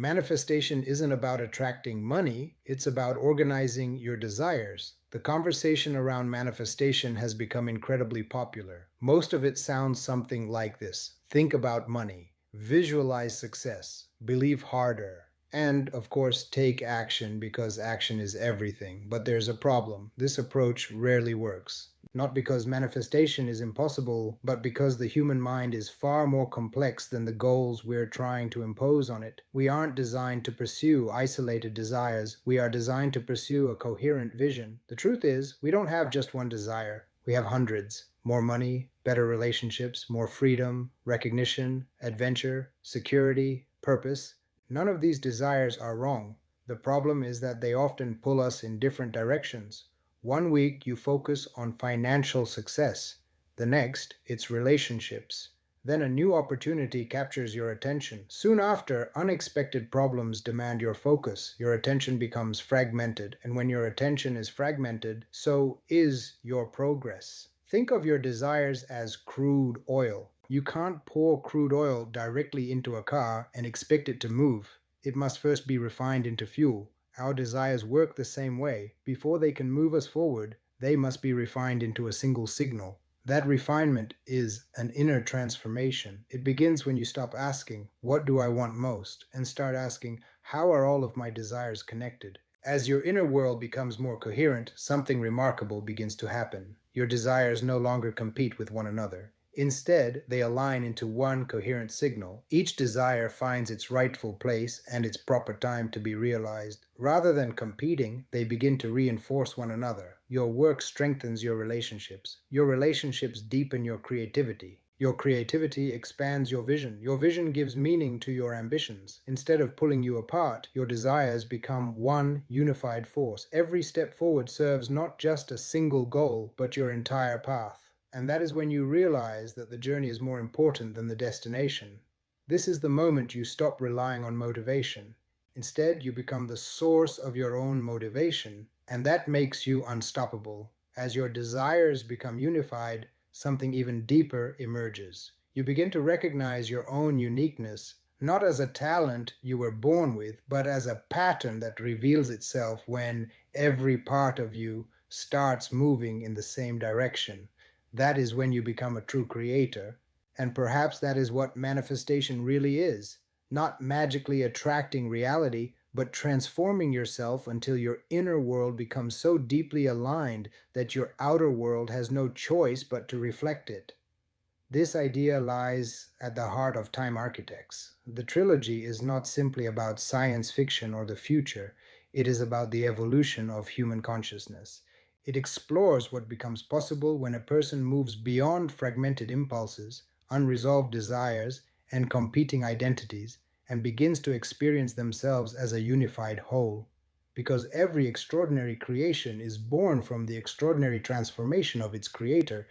Manifestation isn't about attracting money, it's about organizing your desires. The conversation around manifestation has become incredibly popular. Most of it sounds something like this: think about money, visualize success, believe harder, and, of course, take action because action is everything. But there's a problem. This approach rarely works. Not because manifestation is impossible, but because the human mind is far more complex than the goals we're trying to impose on it. We aren't designed to pursue isolated desires, we are designed to pursue a coherent vision. The truth is, we don't have just one desire, we have hundreds. More money, better relationships, more freedom, recognition, adventure, security, purpose. None of these desires are wrong. The problem is that they often pull us in different directions. One week you focus on financial success, the next it's relationships. Then a new opportunity captures your attention. Soon after, unexpected problems demand your focus. Your attention becomes fragmented, and when your attention is fragmented, so is your progress. Think of your desires as crude oil. You can't pour crude oil directly into a car and expect it to move. It must first be refined into fuel. Our desires work the same way. Before they can move us forward, they must be refined into a single signal. That refinement is an inner transformation. It begins when you stop asking, "What do I want most?" and start asking, "How are all of my desires connected?" As your inner world becomes more coherent, something remarkable begins to happen. Your desires no longer compete with one another. Instead, they align into one coherent signal. Each desire finds its rightful place and its proper time to be realized. Rather than competing, they begin to reinforce one another. Your work strengthens your relationships. Your relationships deepen your creativity. Your creativity expands your vision. Your vision gives meaning to your ambitions. Instead of pulling you apart, your desires become one unified force. Every step forward serves not just a single goal, but your entire path. And that is when you realize that the journey is more important than the destination. This is the moment you stop relying on motivation. Instead, you become the source of your own motivation, and that makes you unstoppable. As your desires become unified, something even deeper emerges. You begin to recognize your own uniqueness, not as a talent you were born with, but as a pattern that reveals itself when every part of you starts moving in the same direction. That is when you become a true creator. And perhaps that is what manifestation really is: not magically attracting reality, but transforming yourself until your inner world becomes so deeply aligned that your outer world has no choice but to reflect it. This idea lies at the heart of Time Architects. The trilogy is not simply about science fiction or the future, it is about the evolution of human consciousness. It explores what becomes possible when a person moves beyond fragmented impulses, unresolved desires, and competing identities, and begins to experience themselves as a unified whole. Because every extraordinary creation is born from the extraordinary transformation of its creator,